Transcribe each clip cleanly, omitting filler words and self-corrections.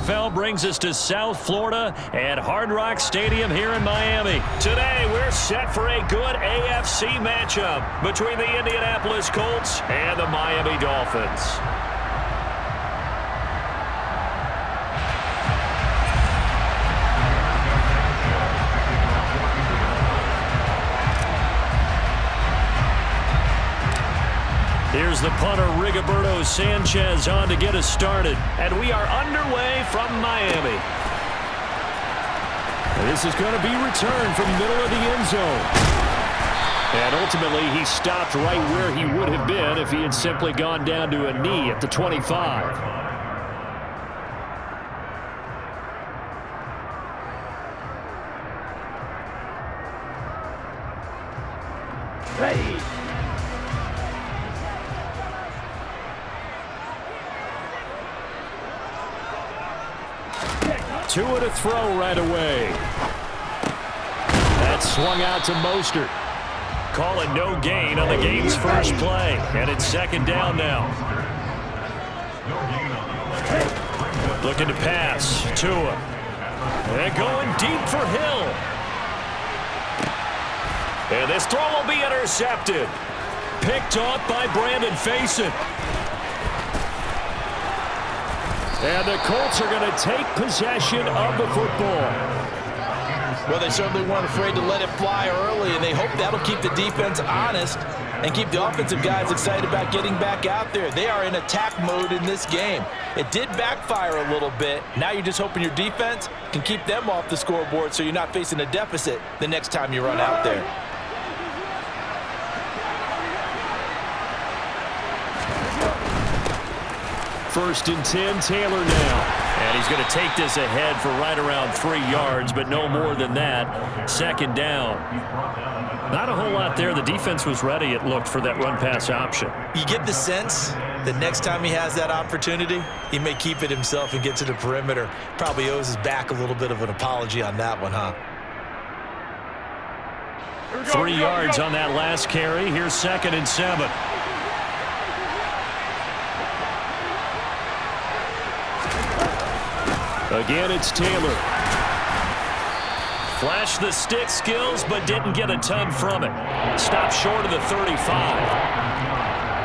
NFL brings us to South Florida at Hard Rock Stadium here in Miami. Today, we're set for a good AFC matchup between the Indianapolis Colts and the Miami Dolphins. Here's the punter, Rigoberto Sanchez, on to get us started. And we are underway from Miami. And this is going to be returned from the middle of the end zone. And ultimately, he stopped right where he would have been if he had simply gone down to a knee at the 25. Ready. Two and a throw right away. That swung out to Mostert. Call it no gain on the game's first play. And it's second down now. Looking to pass. Tua. And going deep for Hill. And this throw will be intercepted. Picked off by Brandon Faison. And the Colts are going to take possession of the football. Well, they certainly weren't afraid to let it fly early, and they hope that'll keep the defense honest and keep the offensive guys excited about getting back out there. They are in attack mode in this game. It did backfire a little bit. Now you're just hoping your defense can keep them off the scoreboard so you're not facing a deficit the next time you run out there. First and 10, Taylor now. And he's going to take this ahead for right around 3 yards, but no more than that. Second down. Not a whole lot there. The defense was ready, it looked, for that run-pass option. You get the sense that next time he has that opportunity, he may keep it himself and get to the perimeter. Probably owes his back a little bit of an apology on that one, huh? 3 yards on that last carry. Here's second and 7. Again, it's Taylor. Flashed the stick skills, but didn't get a ton from it. Stopped short of the 35.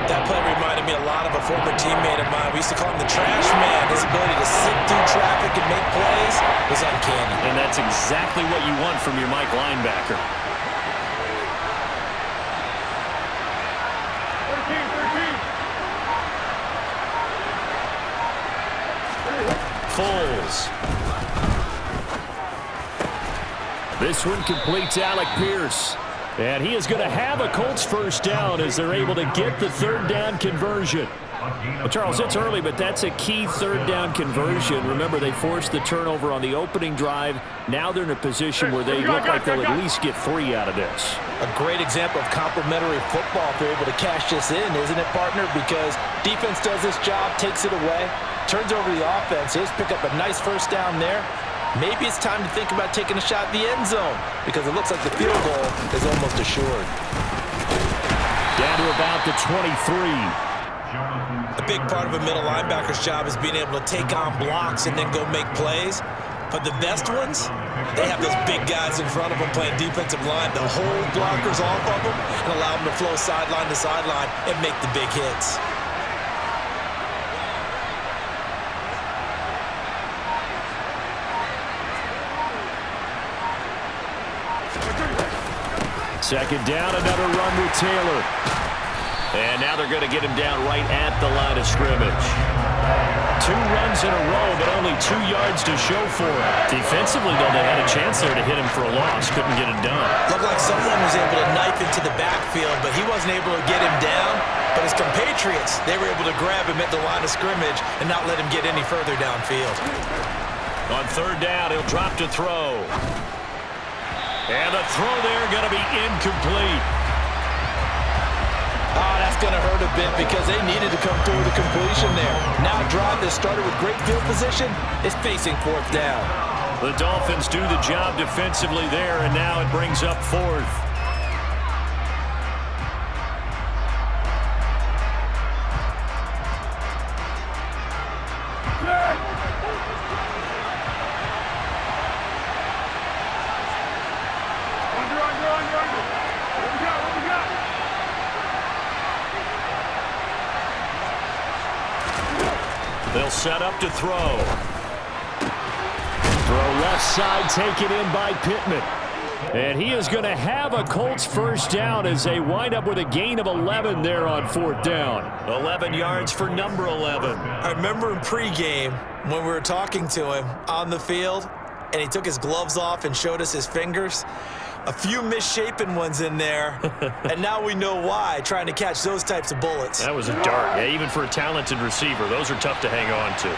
That play reminded me a lot of a former teammate of mine. We used to call him the trash man. His ability to sit through traffic and make plays was uncanny. And that's exactly what you want from your Mike linebacker. Foles. This one completes Alec Pierce. And he is going to have a Colts first down as they're able to get the third down conversion. Well, Charles, it's early, but that's a key third down conversion. Remember, they forced the turnover on the opening drive. Now they're in a position where they look like they'll at least get 3 out of this. A great example of complementary football if they're able to cash this in, isn't it, partner? Because defense does this job, takes it away, turns over the offense. They just pick up a nice first down there. Maybe it's time to think about taking a shot at the end zone because it looks like the field goal is almost assured. Down to about the 23. A big part of a middle linebacker's job is being able to take on blocks and then go make plays. But the best ones, they have those big guys in front of them playing defensive line to hold blockers off of them and allow them to flow sideline to sideline and make the big hits. Second down, another run with Taylor. And now they're going to get him down right at the line of scrimmage. 2 runs in a row, but only 2 yards to show for it. Defensively, though, they had a chance there to hit him for a loss. Couldn't get it done. Looked like someone was able to knife into the backfield, but he wasn't able to get him down. But his compatriots, they were able to grab him at the line of scrimmage and not let him get any further downfield. On third down, he'll drop to throw. And the throw there going to be incomplete. Oh, that's going to hurt a bit because they needed to come through with a completion there. Now a drive that started with great field position is facing fourth down. The Dolphins do the job defensively there, and now it brings up fourth. set up to throw. Throw left side taken in by Pittman. And he is going to have a Colts first down as they wind up with a gain of 11 there on 4th down. 11 yards for number 11. I remember in pregame when we were talking to him on the field, and he took his gloves off and showed us his fingers. A few misshapen ones in there, and now we know why, trying to catch those types of bullets. That was a dart. Yeah, even for a talented receiver, those are tough to hang on to.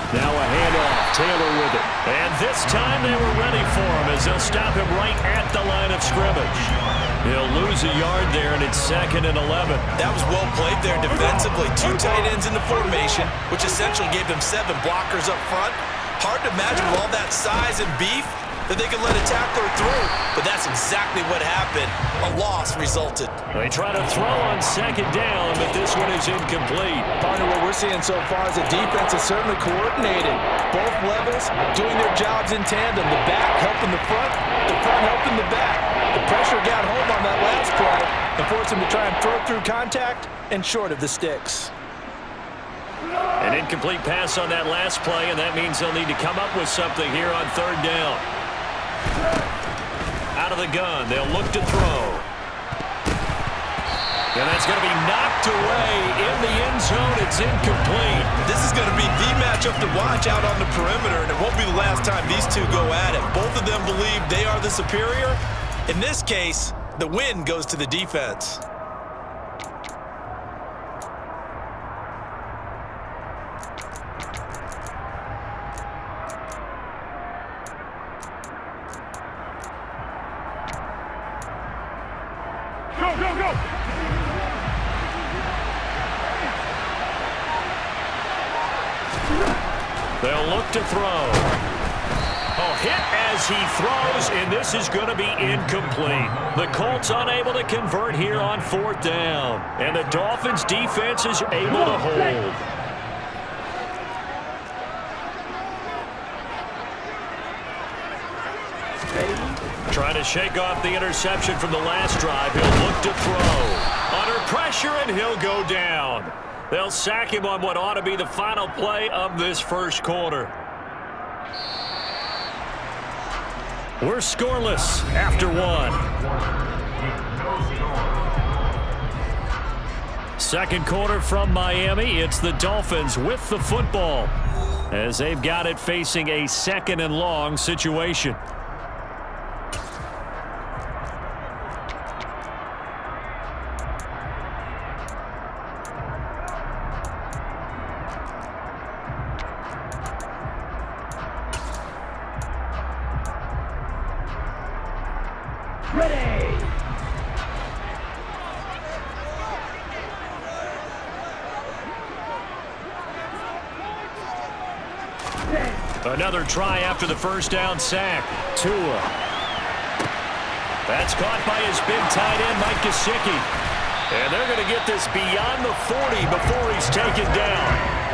Now a handoff. Taylor with it. And this time they were ready for him as they'll stop him right at the line of scrimmage. He'll lose a yard there, and it's 2nd and 11. That was well played there defensively. 2 tight ends in the formation, which essentially gave them 7 blockers up front. Hard to imagine with all that size and beef that they could let a tackler through, but that's exactly what happened. A loss resulted. They try to throw on 2nd down, but this one is incomplete. Partner, what we're seeing so far is the defense is certainly coordinated. Both levels doing their jobs in tandem. The back helping the front helping the back. The pressure got home on that last play and forced him to try and throw through contact and short of the sticks. An incomplete pass on that last play, and that means they'll need to come up with something here on 3rd down. Out of the gun, they'll look to throw. And that's going to be knocked away in the end zone. It's incomplete. This is going to be the matchup to watch out on the perimeter, and it won't be the last time these two go at it. Both of them believe they are the superior. In this case, the win goes to the defense. They'll look to throw. Oh, hit as he throws, and this is going to be incomplete. The Colts unable to convert here on 4th down. And the Dolphins defense is able to hold. Trying to shake off the interception from the last drive. He'll look to throw. Under pressure, and he'll go down. They'll sack him on what ought to be the final play of this first quarter. We're scoreless after 1. 2nd quarter from Miami. It's the Dolphins with the football as they've got it facing a 2nd and long situation. Another try after the first down sack. Tua. That's caught by his big tight end, Mike Gesicki. And they're going to get this beyond the 40 before he's taken down.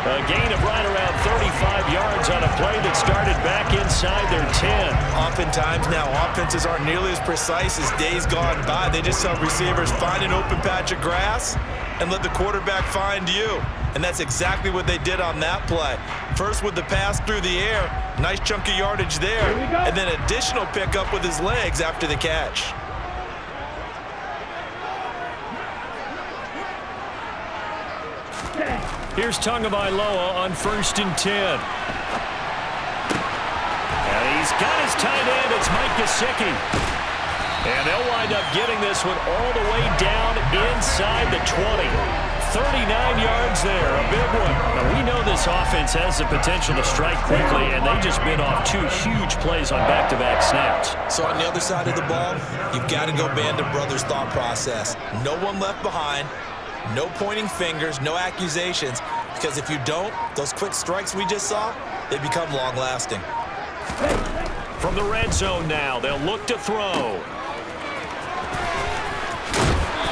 A gain of right around 35 yards on a play that started back inside their 10. Oftentimes now, offenses aren't nearly as precise as days gone by. They just tell receivers, find an open patch of grass and let the quarterback find you. And that's exactly what they did on that play. First with the pass through the air, nice chunk of yardage there, and then additional pickup with his legs after the catch. Here's Tagovailoa on 1st and 10. And he's got his tight end. It's Mike Gesicki. And they'll wind up getting this one all the way down inside the 20. 39 yards there, a big one. Now, we know this offense has the potential to strike quickly, and they just bit off 2 huge plays on back-to-back snaps. So on the other side of the ball, you've got to go Band of Brothers thought process. No one left behind, no pointing fingers, no accusations, because if you don't, those quick strikes we just saw, they become long-lasting. From the red zone now, they'll look to throw.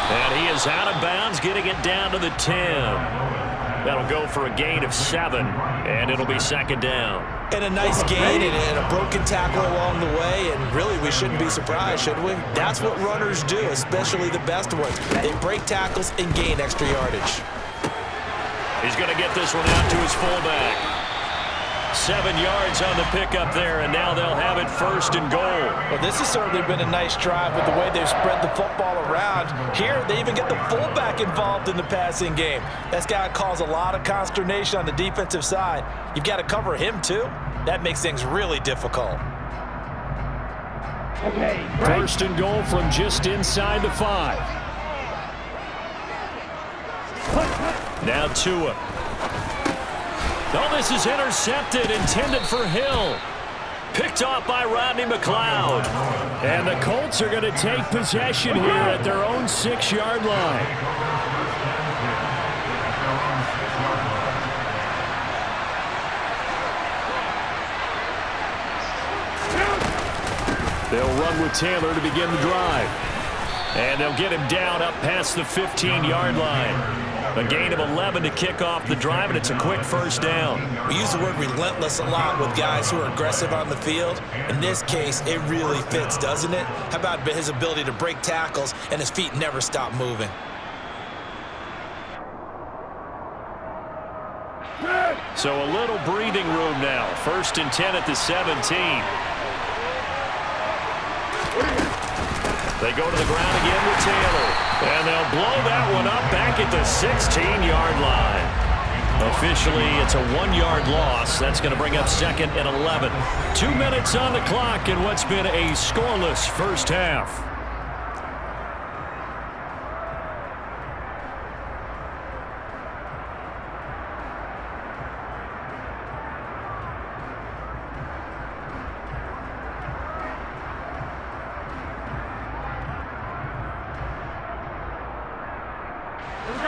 And he is out of bounds, getting it down to the 10. That'll go for a gain of 7, and it'll be second down. And a nice gain and a broken tackle along the way, and really we shouldn't be surprised, should we? That's what runners do, especially the best ones. They break tackles and gain extra yardage. He's going to get this one out to his fullback. 7 yards on the pickup there, and now they'll have it first and goal. Well, this has certainly been a nice drive with the way they've spread the football around. Here, they even get the fullback involved in the passing game. That's got to cause a lot of consternation on the defensive side. You've got to cover him, too. That makes things really difficult. Okay, first and goal from just inside the 5. Now Tua. Oh, this is intercepted, intended for Hill. Picked off by Rodney McLeod. And the Colts are going to take possession here at their own 6-yard line. They'll run with Taylor to begin the drive. And they'll get him down up past the 15-yard line. A gain of 11 to kick off the drive, and it's a quick first down. We use the word relentless a lot with guys who are aggressive on the field. In this case, it really fits, doesn't it? How about his ability to break tackles and his feet never stop moving? So a little breathing room now. First and 10 at the 17. They go to the ground again with Taylor. And they'll blow that one up back at the 16-yard line. Officially, it's a 1-yard loss. That's going to bring up second and 11. 2 minutes on the clock in what's been a scoreless first half.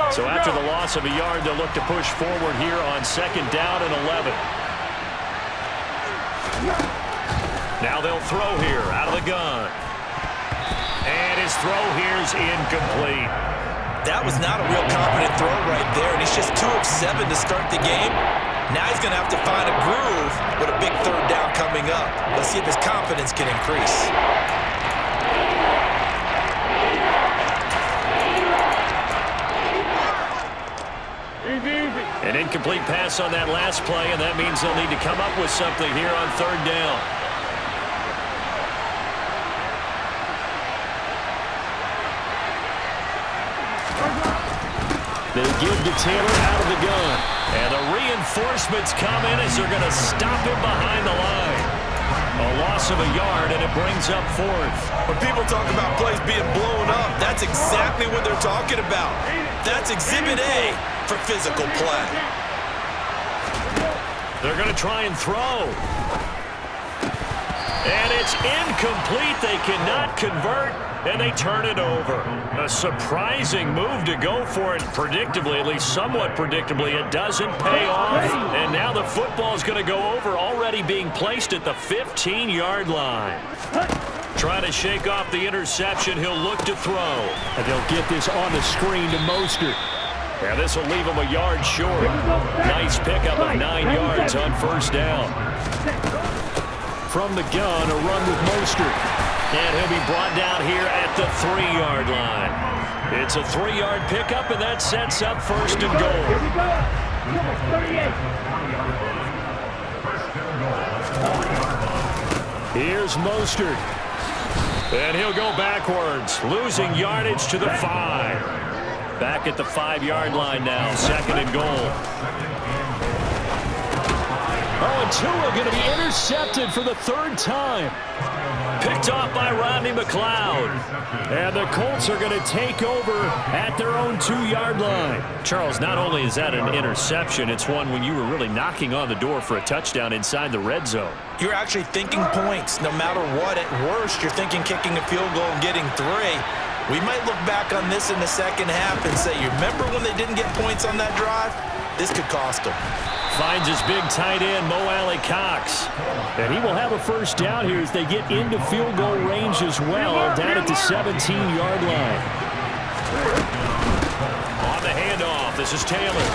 So after the loss of a yard, they'll look to push forward here on second down and 11. Now they'll throw here out of the gun. And his throw here's incomplete. That was not a real confident throw right there, and he's just 2 of 7 to start the game. Now he's going to have to find a groove with a big third down coming up. Let's see if his confidence can increase. An incomplete pass on that last play, and that means they'll need to come up with something here on third down. They give to Taylor out of the gun. And the reinforcements come in as they're going to stop him behind the line. A loss of a yard, and it brings up fourth. When people talk about plays being blown up, that's exactly what they're talking about. That's Exhibit A for physical play. They're going to try and throw. And it's incomplete. They cannot convert, and they turn it over. A surprising move to go for it. Predictably, at least somewhat predictably, it doesn't pay off. And now the football is going to go over, already being placed at the 15-yard line. Trying to shake off the interception. He'll look to throw. And they'll get this on the screen to Mostert. Yeah, this will leave him a yard short. Nice pickup of 9 yards on first down. From the gun, a run with Mostert. And he'll be brought down here at the 3-yard line. It's a 3-yard pickup, and that sets up first and goal. Here we go. 38. Here's Mostert. And he'll go backwards, losing yardage to the 5. Back at the 5-yard line now, second and goal. Oh, and Tua going to be intercepted for the 3rd time. Picked off by Rodney McLeod. And the Colts are going to take over at their own 2-yard line. Charles, not only is that an interception, it's one when you were really knocking on the door for a touchdown inside the red zone. You're actually thinking points no matter what. At worst, you're thinking kicking a field goal and getting 3. We might look back on this in the second half and say, you remember when they didn't get points on that drive? This could cost them. Finds his big tight end, Mo Alley-Cox. And he will have a first down here as they get into field goal range as well, down at the 17-yard line. On the handoff, this is Taylor.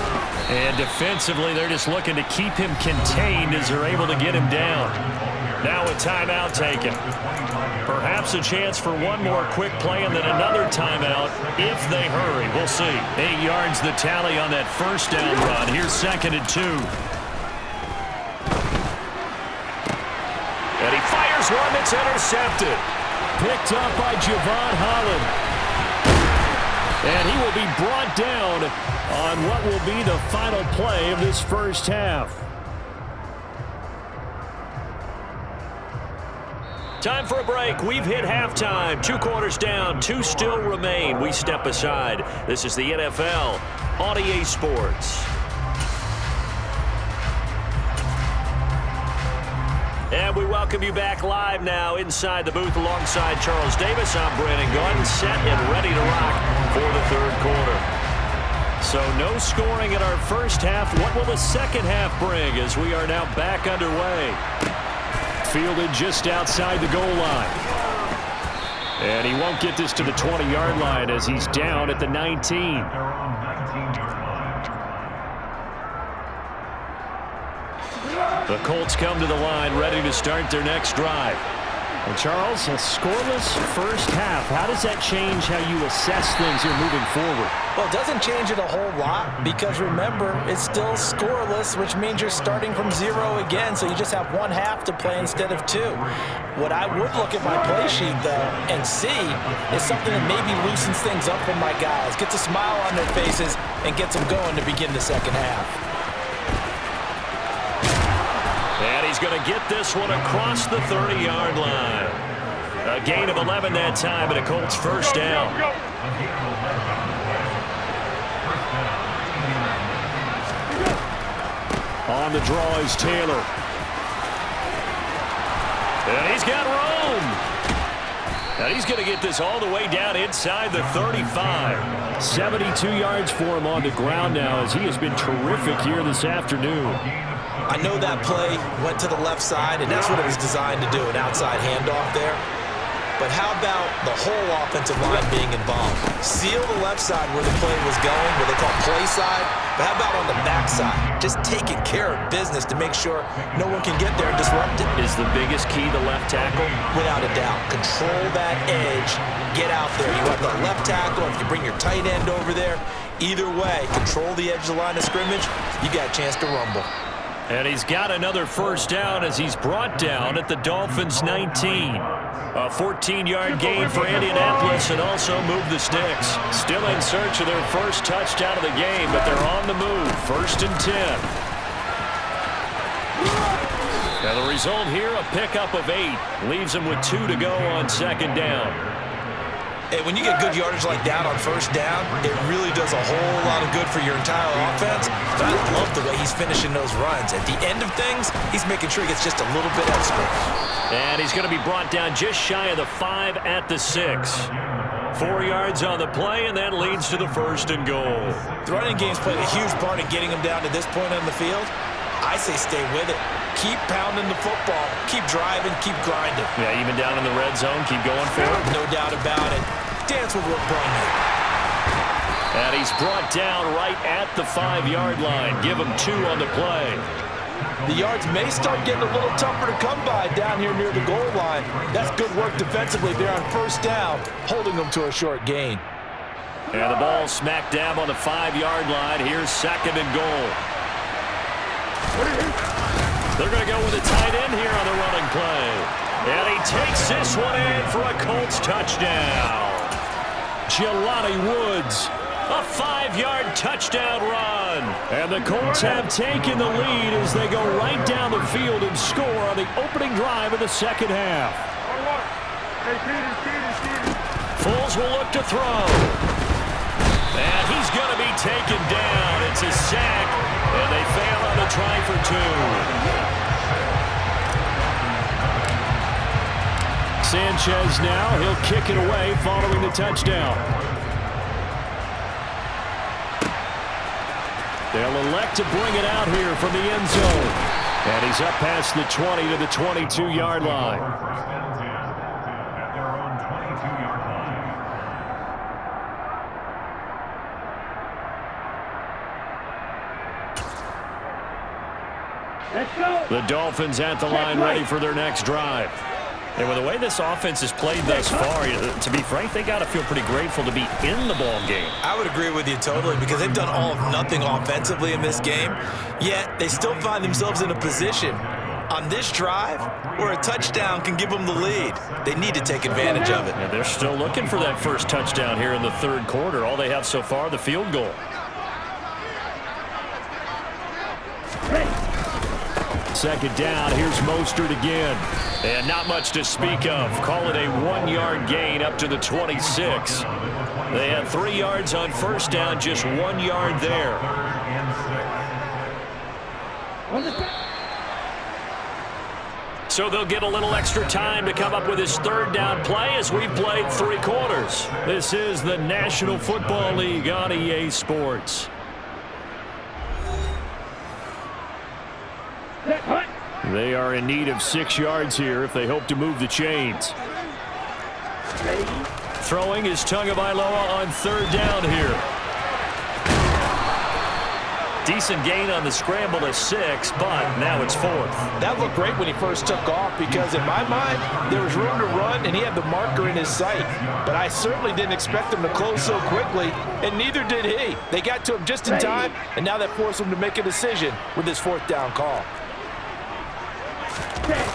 And defensively, they're just looking to keep him contained as they're able to get him down. Now a timeout taken. Perhaps a chance for one more quick play and then another timeout if they hurry. We'll see. 8 yards the tally on that first down run. Here's 2nd and 2. And he fires one that's intercepted. Picked up by Javon Holland. And he will be brought down on what will be the final play of this first half. Time for a break. We've hit halftime. 2 quarters down. 2 still remain. We step aside. This is the NFL on EA Sports. And we welcome you back live now inside the booth alongside Charles Davis. I'm Brandon Gunn, set and ready to rock for the third quarter. So no scoring in our first half. What will the second half bring as we are now back underway? Fielded just outside the goal line. And he won't get this to the 20-yard line as he's down at the 19. The Colts come to the line ready to start their next drive. And Charles, a scoreless first half. How does that change how you assess things here moving forward? Well, it doesn't change it a whole lot because, remember, it's still scoreless, which means you're starting from 0 again, so you just have 1 half to play instead of 2. What I would look at my play sheet, though, and see is something that maybe loosens things up for my guys, gets a smile on their faces, and gets them going to begin the second half. And he's going to get this one across the 30-yard line. A gain of 11 that time, and a Colts first down. On the draw is Taylor. And he's got room. And he's going to get this all the way down inside the 35. 72 yards for him on the ground now as he has been terrific here this afternoon. I know that play went to the left side, and that's what it was designed to do, an outside handoff there. But how about the whole offensive line being involved? Seal the left side where the play was going, what they call play side. But how about on the back side? Just taking care of business to make sure no one can get there and disrupt it. Is the biggest key the left tackle? Without a doubt. Control that edge. Get out there. You have the left tackle. If you bring your tight end over there, either way, control the edge of the line of scrimmage, you got a chance to rumble. And he's got another first down as he's brought down at the Dolphins' 19. A 14-yard gain for Indianapolis and also move the sticks. Still in search of their first touchdown of the game, but they're on the move. 1st and 10. And the result here, a pickup of 8. Leaves them with 2 to go on 2nd down. Hey, when you get good yardage like that on first down, it really does a whole lot of good for your entire offense. But I love the way he's finishing those runs. At the end of things, he's making sure he gets just a little bit extra. And he's going to be brought down just shy of the 5 at the 6. 4 yards on the play, and that leads to the 1st and goal. The running game's played a huge part in getting him down to this point on the field. I say stay with it. Keep pounding the football. Keep driving. Keep grinding. Yeah, even down in the red zone, keep going for it. No doubt about it. Dance with what brought you. And he's brought down right at the 5-yard line. Give him 2 on the play. The yards may start getting a little tougher to come by down here near the goal line. That's good work defensively there on first down, holding them to a short gain. And the ball smack dab on the 5-yard line. Here's 2nd and goal. They're going to go with a tight end here on the running play. And he takes this one in for a Colts touchdown. Jelani Woods, a 5-yard touchdown run. And the Colts have taken the lead as they go right down the field and score on the opening drive of the second half. Foles will look to throw. And he's going to be taken down. It's a sack, and they fail on the try for 2. Sanchez now, he'll kick it away following the touchdown. They'll elect to bring it out here from the end zone. And he's up past the 20 to the 22-yard line. The Dolphins at the line ready for their next drive. And with the way this offense has played thus far, to be frank, they got to feel pretty grateful to be in the ball game. I would agree with you totally because they've done all of nothing offensively in this game, yet they still find themselves in a position on this drive where a touchdown can give them the lead. They need to take advantage of it. And they're still looking for that first touchdown here in the third quarter. All they have so far, the field goal. Second down, here's Mostert again. And not much to speak of. Call it a 1-yard gain up to the 26. They had 3 yards on first down, just 1 yard there. So they'll get a little extra time to come up with his third down play as we played 3 quarters. This is the National Football League on EA Sports. They are in need of 6 yards here if they hope to move the chains. Throwing is Tagovailoa on third down here. Decent gain on the scramble to 6, but now it's 4th. That looked great when he first took off because in my mind, there was room to run and he had the marker in his sight. But I certainly didn't expect him to close so quickly, and neither did he. They got to him just in time, and now that forced him to make a decision with his 4th down call.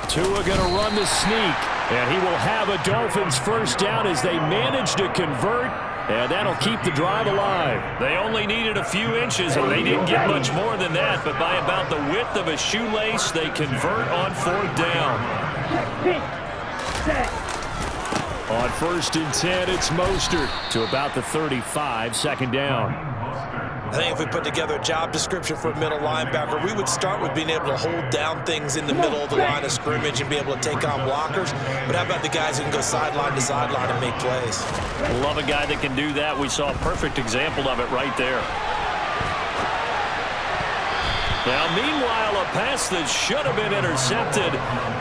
Tua going to run the sneak, and he will have a Dolphins first down as they manage to convert, and that'll keep the drive alive. They only needed a few inches, and they didn't get much more than that, but by about the width of a shoelace, they convert on 4th down. On 1st and 10, it's Mostert to about the 35, second down. I think if we put together a job description for a middle linebacker, we would start with being able to hold down things in the middle of the line of scrimmage and be able to take on blockers. But how about the guys who can go sideline to sideline and make plays? Love a guy that can do that. We saw a perfect example of it right there. Now, meanwhile, a pass that should have been intercepted,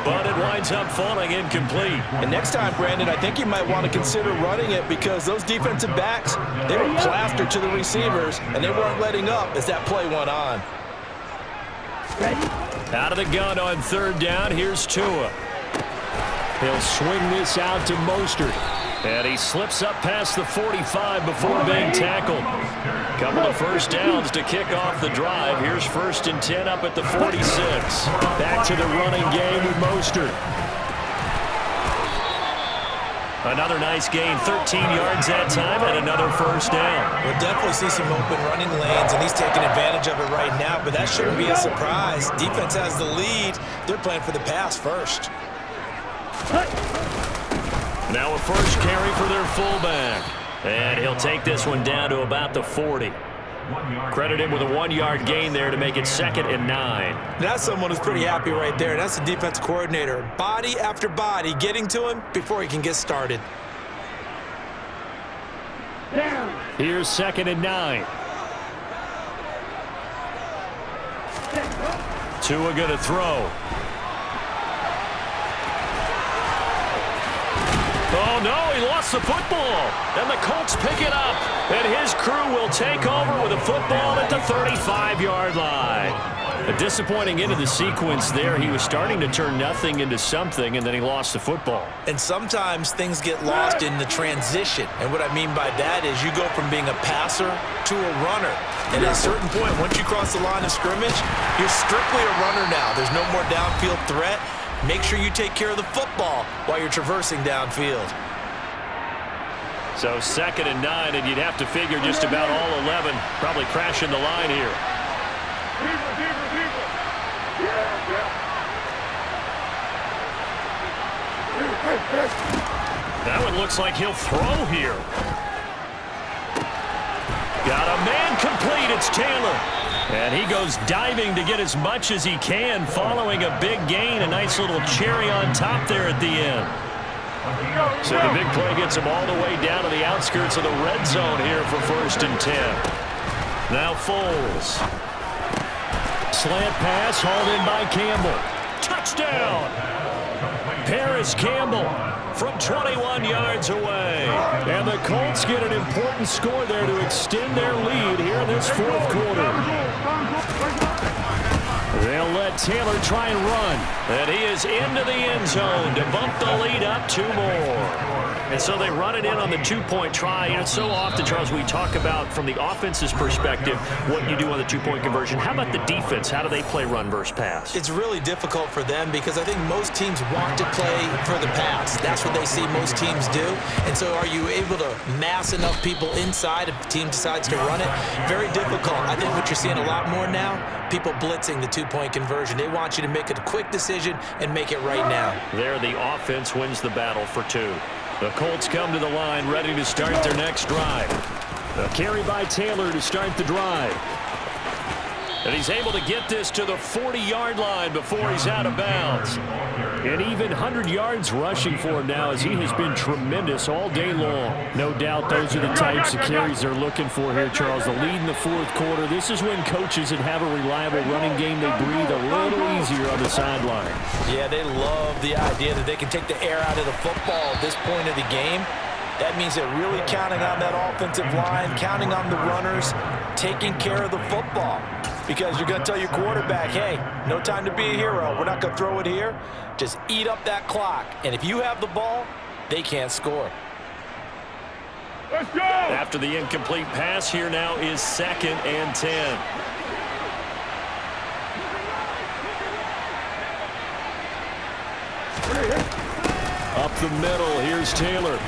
but it winds up falling incomplete. And next time, Brandon, I think you might want to consider running it because those defensive backs, they were plastered to the receivers, and they weren't letting up as that play went on. Out of the gun on third down, here's Tua. He'll swing this out to Mostert. And he slips up past the 45 before being tackled. Couple of first downs to kick off the drive. Here's 1st and 10 up at the 46. Back to the running game with Mostert. Another nice gain, 13 yards that time, and another first down. We'll definitely see some open running lanes, and he's taking advantage of it right now, but that shouldn't be a surprise. Defense has the lead. They're playing for the pass first. Now a first carry for their fullback. And he'll take this one down to about the 40. Credit him with a 1-yard gain there to make it 2nd and 9. That's someone who's pretty happy right there. That's the defense coordinator. Body after body getting to him before he can get started. Here's 2nd and 9. Tua going to throw. Oh, no, he lost the football. And the Colts pick it up. And his crew will take over with a football at the 35-yard line. A disappointing end of the sequence there. He was starting to turn nothing into something, and then he lost the football. And sometimes things get lost in the transition. And what I mean by that is you go from being a passer to a runner. And at a certain point, once you cross the line of scrimmage, you're strictly a runner now. There's no more downfield threat. Make sure you take care of the football while you're traversing downfield. So 2nd and 9, and you'd have to figure just about all 11 probably crashing the line here. That one looks like he'll throw here. Got a man complete. It's Taylor. And he goes diving to get as much as he can following a big gain. A nice little cherry on top there at the end. So the big play gets him all the way down to the outskirts of the red zone here for 1st and 10. Now Foles. Slant pass hauled in by Campbell. Touchdown! Paris Campbell from 21 yards away. And the Colts get an important score there to extend their lead here in this 4th quarter. They'll They'll let Taylor try and run. And he is into the end zone to bump the lead up 2 more. And so they run it in on the 2-point try. And so often, Charles, we talk about from the offense's perspective what you do on the 2-point conversion. How about the defense? How do they play run versus pass? It's really difficult for them because I think most teams want to play for the pass. That's what they see most teams do. And so are you able to mass enough people inside if the team decides to run it? Very difficult. I think what you're seeing a lot more now, people blitzing the 2-point conversion. They want you to make a quick decision and make it right now. There, the offense wins the battle for 2. The Colts come to the line ready to start their next drive. A carry by Taylor to start the drive. And he's able to get this to the 40-yard line before he's out of bounds. And even 100 yards rushing for him now as he has been tremendous all day long. No doubt those are the types of carries they're looking for here, Charles. The lead in the 4th quarter. This is when coaches that have a reliable running game, they breathe a little easier on the sideline. Yeah, they love the idea that they can take the air out of the football at this point of the game. That means they're really counting on that offensive line, counting on the runners, taking care of the football. Because you're going to tell your quarterback, hey, no time to be a hero. We're not going to throw it here. Just eat up that clock. And if you have the ball, they can't score. Let's go! After the incomplete pass, here now is 2nd and 10. Up the middle, here's Taylor.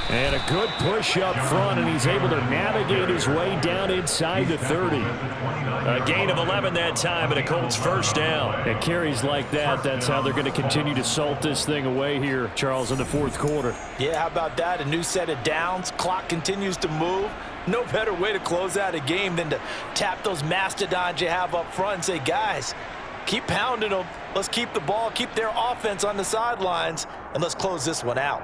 And a good push up front, and he's able to navigate his way down inside the 30. A gain of 11 that time, and a Colts first down. And carries like that, that's how they're going to continue to salt this thing away here, Charles, in the 4th quarter. Yeah, how about that? A new set of downs. Clock continues to move. No better way to close out a game than to tap those mastodons you have up front and say, guys, keep pounding them. Let's keep the ball, keep their offense on the sidelines, and let's close this one out.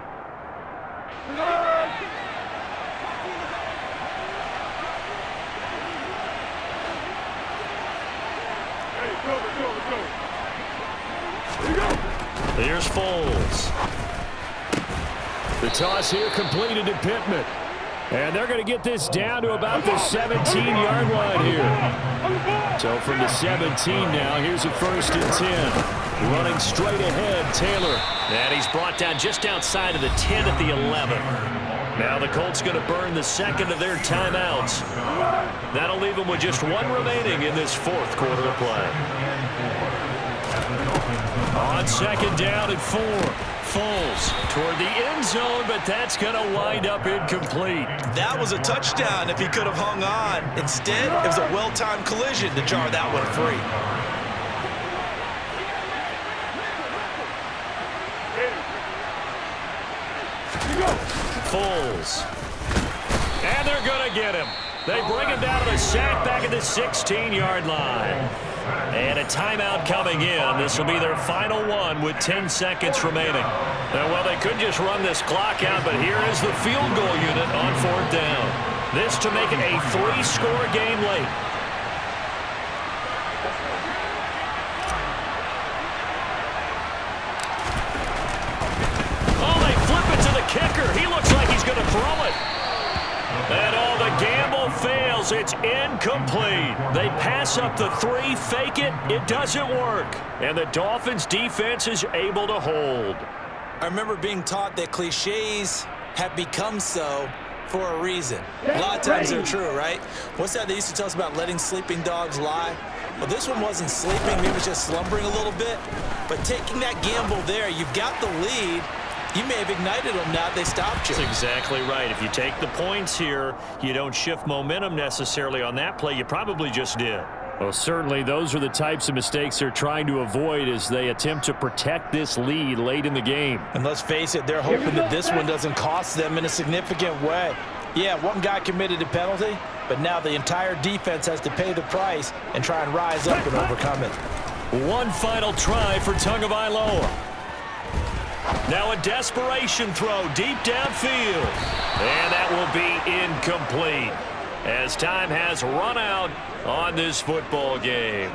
Here's Foles. The toss here completed to Pittman. And they're going to get this down to about the 17-yard line here. So from the 17 now, here's a 1st and 10. Running straight ahead, Taylor. And he's brought down just outside of the 10 at the 11. Now the Colts going to burn the 2nd of their timeouts. That'll leave them with just 1 remaining in this 4th quarter of play. On 2nd down and 4. Foles toward the end zone, but that's going to wind up incomplete. That was a touchdown if he could have hung on. Instead, it was a well-timed collision to jar that one free. Foles. And they're going to get him. They bring him down to the sack back at the 16-yard line. And a timeout coming in. This will be their final one with 10 seconds remaining. Well, they could just run this clock out, but here is the field goal unit on 4th down. This to make it a 3-score game late. Oh, they flip it to the kicker. He looks like he's going to throw it. And all the gamble fails. It's incomplete. They pass up the 3, fake it. It doesn't work. And the Dolphins defense is able to hold. I remember being taught that cliches have become so for a reason. A lot of times they're true, right? What's that they used to tell us about letting sleeping dogs lie? Well, this one wasn't sleeping. Maybe it was just slumbering a little bit. But taking that gamble there, you've got the lead. You may have ignited them now. They stopped you. That's exactly right. If you take the points here, you don't shift momentum necessarily on that play. You probably just did. Well, certainly those are the types of mistakes they're trying to avoid as they attempt to protect this lead late in the game. And let's face it, they're hoping that this one doesn't cost them in a significant way. Yeah, one guy committed a penalty, but now the entire defense has to pay the price and try and rise up and overcome it. One final try for Tagovailoa. Now a desperation throw deep downfield. And that will be incomplete as time has run out on this football game.